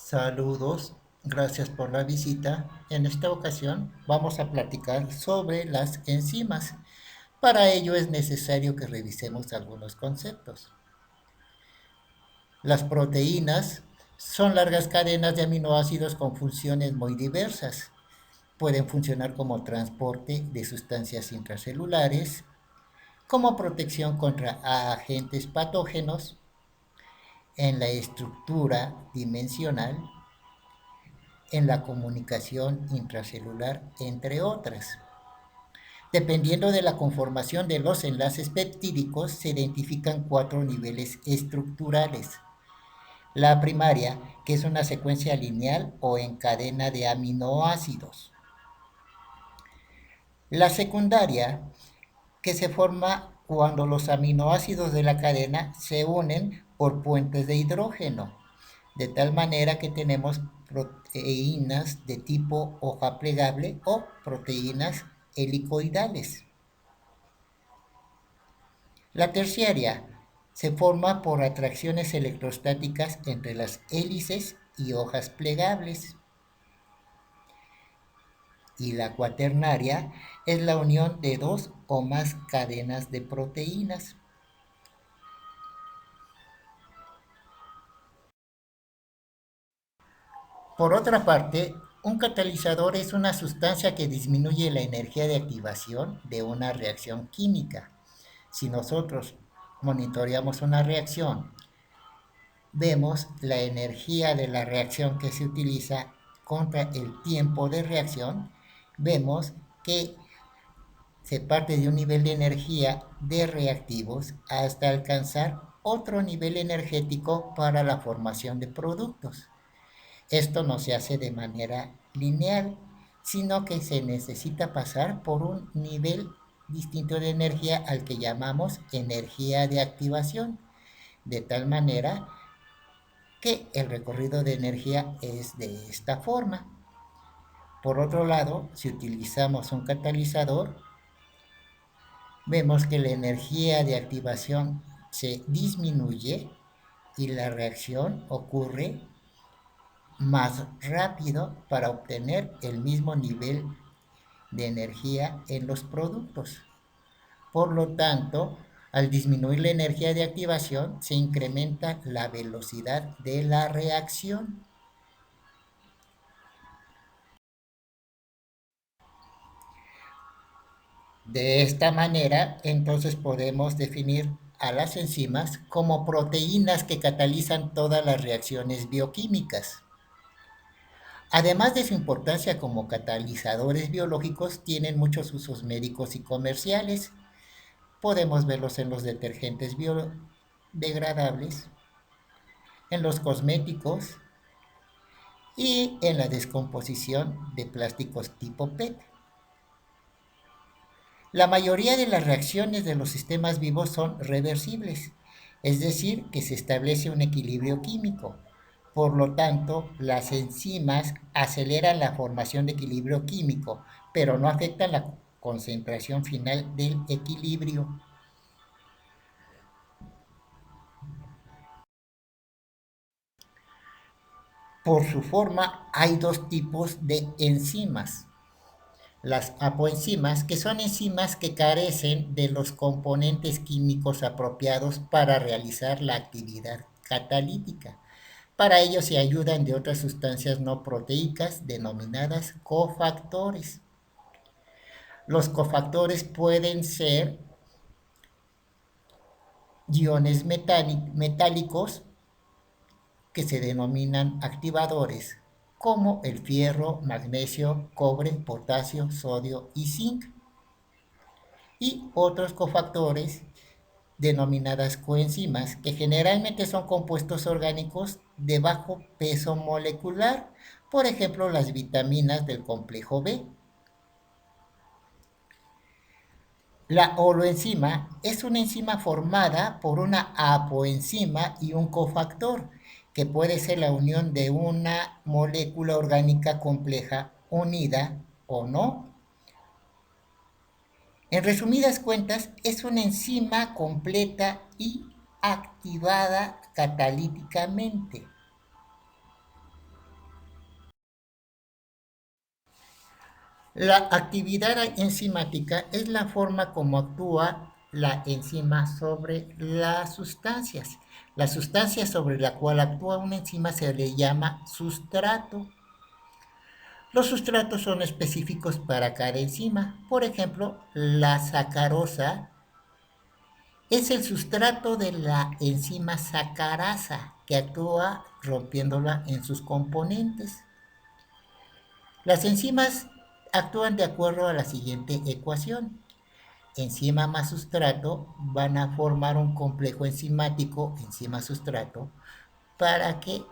Saludos, gracias por la visita. En esta ocasión vamos a platicar sobre las enzimas. Para ello es necesario que revisemos algunos conceptos. Las proteínas son largas cadenas de aminoácidos con funciones muy diversas. Pueden funcionar como transporte de sustancias intracelulares, como protección contra agentes patógenos en la estructura dimensional, en la comunicación intracelular, entre otras. Dependiendo de la conformación de los enlaces peptídicos, se identifican cuatro niveles estructurales. La primaria, que es una secuencia lineal o en cadena de aminoácidos. La secundaria, que se forma cuando los aminoácidos de la cadena se unen por puentes de hidrógeno, de tal manera que tenemos proteínas de tipo hoja plegable o proteínas helicoidales. La terciaria se forma por atracciones electrostáticas entre las hélices y hojas plegables. Y la cuaternaria es la unión de dos o más cadenas de proteínas. Por otra parte, un catalizador es una sustancia que disminuye la energía de activación de una reacción química. Si nosotros monitoreamos una reacción, vemos la energía de la reacción que se utiliza contra el tiempo de reacción, vemos que se parte de un nivel de energía de reactivos hasta alcanzar otro nivel energético para la formación de productos. Esto no se hace de manera lineal, sino que se necesita pasar por un nivel distinto de energía al que llamamos energía de activación, de tal manera que el recorrido de energía es de esta forma. Por otro lado, si utilizamos un catalizador, vemos que la energía de activación se disminuye y la reacción ocurre más rápido para obtener el mismo nivel de energía en los productos. Por lo tanto, al disminuir la energía de activación, se incrementa la velocidad de la reacción. De esta manera, entonces podemos definir a las enzimas como proteínas que catalizan todas las reacciones bioquímicas. Además de su importancia como catalizadores biológicos, tienen muchos usos médicos y comerciales. Podemos verlos en los detergentes biodegradables, en los cosméticos y en la descomposición de plásticos tipo PET. La mayoría de las reacciones de los sistemas vivos son reversibles, es decir, que se establece un equilibrio químico. Por lo tanto, las enzimas aceleran la formación de equilibrio químico, pero no afectan la concentración final del equilibrio. Por su forma, hay dos tipos de enzimas. Las apoenzimas, que son enzimas que carecen de los componentes químicos apropiados para realizar la actividad catalítica. Para ello se ayudan de otras sustancias no proteicas denominadas cofactores. Los cofactores pueden ser iones metálicos que se denominan activadores, como el fierro, magnesio, cobre, potasio, sodio y zinc, y otros cofactores denominadas coenzimas, que generalmente son compuestos orgánicos de bajo peso molecular, por ejemplo las vitaminas del complejo B. La holoenzima es una enzima formada por una apoenzima y un cofactor, que puede ser la unión de una molécula orgánica compleja unida o no. En resumidas cuentas, es una enzima completa y activada catalíticamente. La actividad enzimática es la forma como actúa la enzima sobre las sustancias. La sustancia sobre la cual actúa una enzima se le llama sustrato. Los sustratos son específicos para cada enzima. Por ejemplo, la sacarosa es el sustrato de la enzima sacarasa que actúa rompiéndola en sus componentes. Las enzimas actúan de acuerdo a la siguiente ecuación. Enzima más sustrato van a formar un complejo enzimático enzima-sustrato para que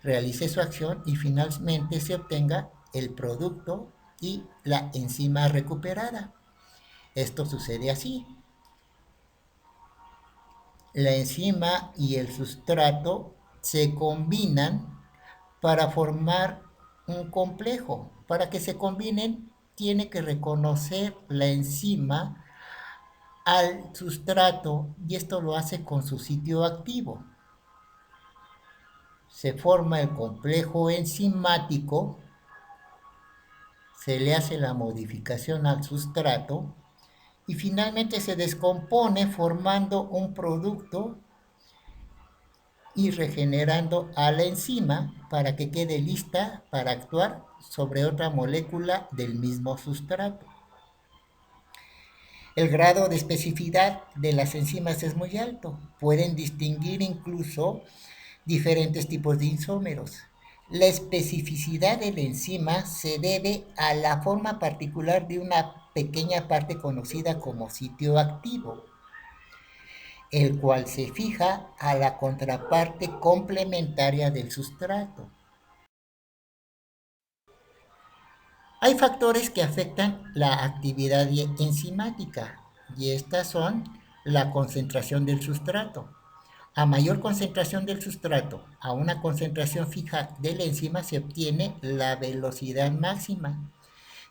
realice su acción y finalmente se obtenga el producto y la enzima recuperada. Esto sucede así. La enzima y el sustrato se combinan para formar un complejo. Para que se combinen, tiene que reconocer la enzima al sustrato y esto lo hace con su sitio activo. Se forma el complejo enzimático, se le hace la modificación al sustrato y finalmente se descompone formando un producto y regenerando a la enzima para que quede lista para actuar sobre otra molécula del mismo sustrato. El grado de especificidad de las enzimas es muy alto. Pueden distinguir incluso diferentes tipos de isómeros. La especificidad de la enzima se debe a la forma particular de una pequeña parte conocida como sitio activo, el cual se fija a la contraparte complementaria del sustrato. Hay factores que afectan la actividad enzimática y estas son la concentración del sustrato. A mayor concentración del sustrato a una concentración fija de la enzima se obtiene la velocidad máxima.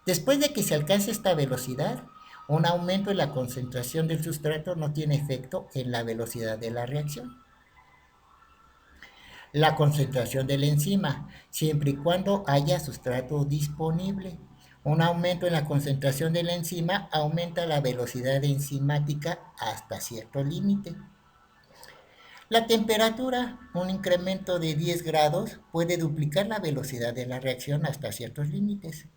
Después de que se alcance esta velocidad, un aumento en la concentración del sustrato no tiene efecto en la velocidad de la reacción. La concentración de la enzima, siempre y cuando haya sustrato disponible. Un aumento en la concentración de la enzima aumenta la velocidad enzimática hasta cierto límite. La temperatura, un incremento de 10 grados, puede duplicar la velocidad de la reacción hasta ciertos límites.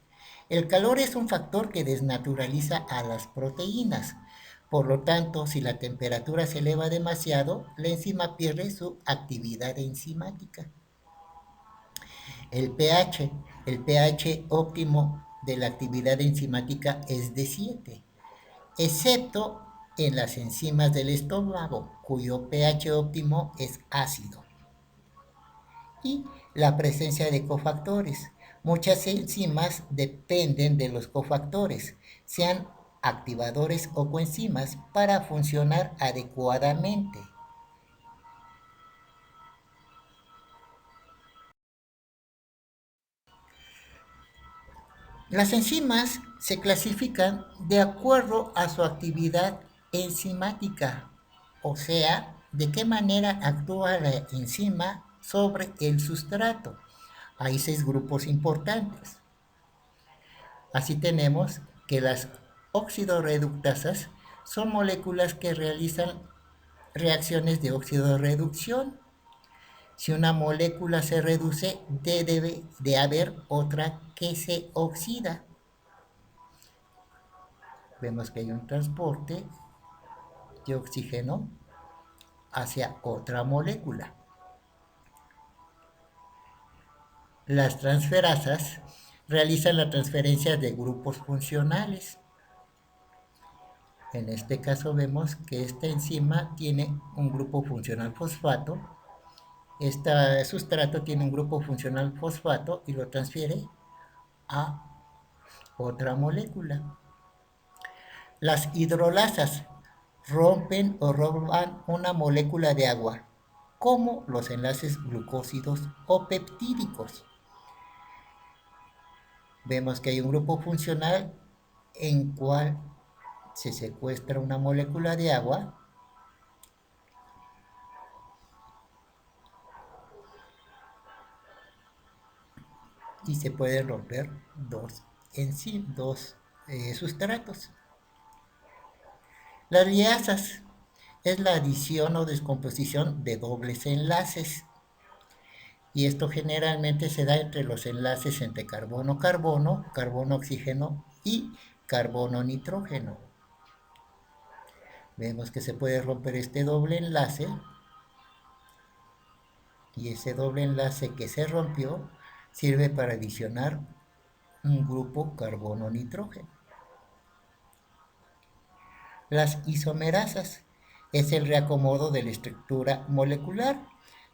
El calor es un factor que desnaturaliza a las proteínas. Por lo tanto, si la temperatura se eleva demasiado, la enzima pierde su actividad enzimática. El pH. El pH óptimo de la actividad enzimática es de 7, excepto en las enzimas del estómago, cuyo pH óptimo es ácido. Y la presencia de cofactores. Muchas enzimas dependen de los cofactores, sean activadores o coenzimas, para funcionar adecuadamente. Las enzimas se clasifican de acuerdo a su actividad enzimática, o sea, de qué manera actúa la enzima sobre el sustrato. Hay 6 grupos importantes. Así tenemos que las oxidorreductasas son moléculas que realizan reacciones de oxidorreducción. Si una molécula se reduce, debe de haber otra que se oxida. Vemos que hay un transporte de oxígeno hacia otra molécula. Las transferasas realizan la transferencia de grupos funcionales. En este caso vemos que esta enzima tiene un grupo funcional fosfato. Este sustrato tiene un grupo funcional fosfato y lo transfiere a otra molécula. Las hidrolasas rompen o roban una molécula de agua, como los enlaces glucósidos o peptídicos. Vemos que hay un grupo funcional en cual se secuestra una molécula de agua y se pueden romper dos sustratos. Las liasas es la adición o descomposición de dobles enlaces y esto generalmente se da entre los enlaces entre carbono-carbono, carbono-oxígeno y carbono-nitrógeno. Vemos que se puede romper este doble enlace y ese doble enlace que se rompió sirve para adicionar un grupo carbono-nitrógeno. Las isomerasas es el reacomodo de la estructura molecular.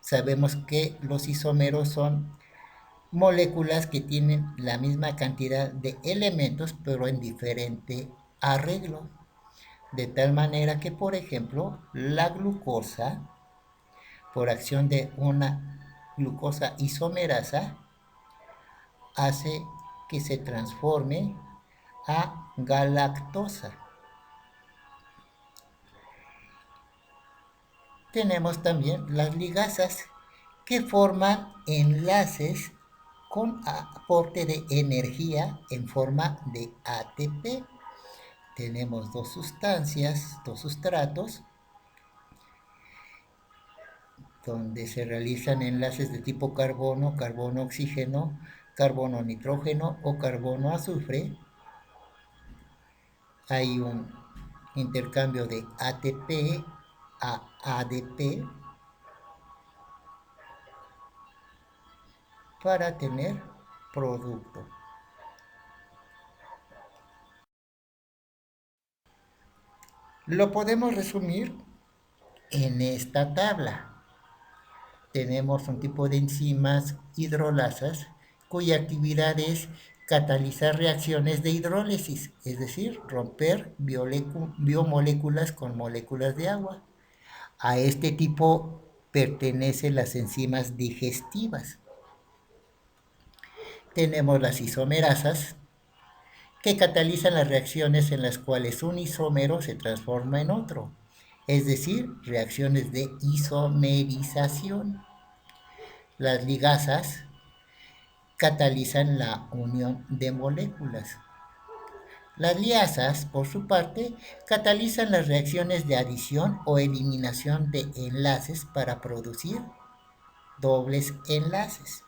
Sabemos que los isómeros son moléculas que tienen la misma cantidad de elementos pero en diferente arreglo. De tal manera que, por ejemplo, la glucosa, por acción de una glucosa isomerasa, hace que se transforme a galactosa. Tenemos también las ligasas que forman enlaces con aporte de energía en forma de ATP. Tenemos dos sustancias, dos sustratos, donde se realizan enlaces de tipo carbono, carbono-oxígeno, carbono-nitrógeno o carbono-azufre. Hay un intercambio de ATP a ADP para tener producto. Lo podemos resumir en esta tabla. Tenemos un tipo de enzimas hidrolasas cuya actividad es catalizar reacciones de hidrólisis, es decir, romper biomoléculas con moléculas de agua. A este tipo pertenecen las enzimas digestivas. Tenemos las isomerasas, que catalizan las reacciones en las cuales un isómero se transforma en otro, es decir, reacciones de isomerización. Las ligasas catalizan la unión de moléculas. Las liasas, por su parte, catalizan las reacciones de adición o eliminación de enlaces para producir dobles enlaces.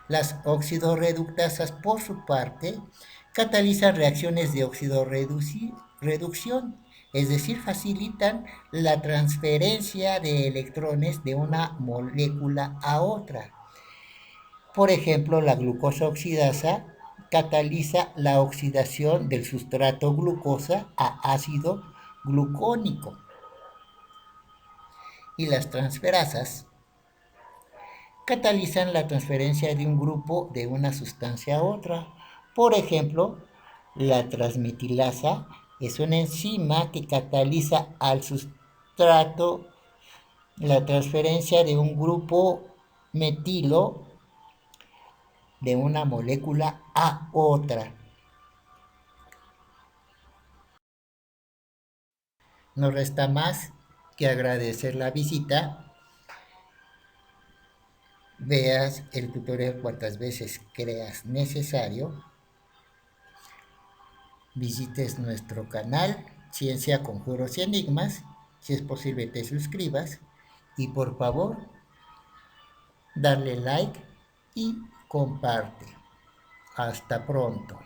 Las oxidorreductasas, por su parte, catalizan reacciones de oxidorreducción, es decir, facilitan la transferencia de electrones de una molécula a otra. Por ejemplo, la glucosa oxidasa cataliza la oxidación del sustrato glucosa a ácido glucónico. Y las transferasas catalizan la transferencia de un grupo de una sustancia a otra. Por ejemplo, la transmetilasa es una enzima que cataliza al sustrato la transferencia de un grupo metilo de una molécula a otra. No resta más que agradecer la visita. Veas el tutorial cuantas veces creas necesario. Visites nuestro canal Ciencia, Conjuros y Enigmas. Si es posible te suscribas. Y por favor, darle like y comparte. Hasta pronto.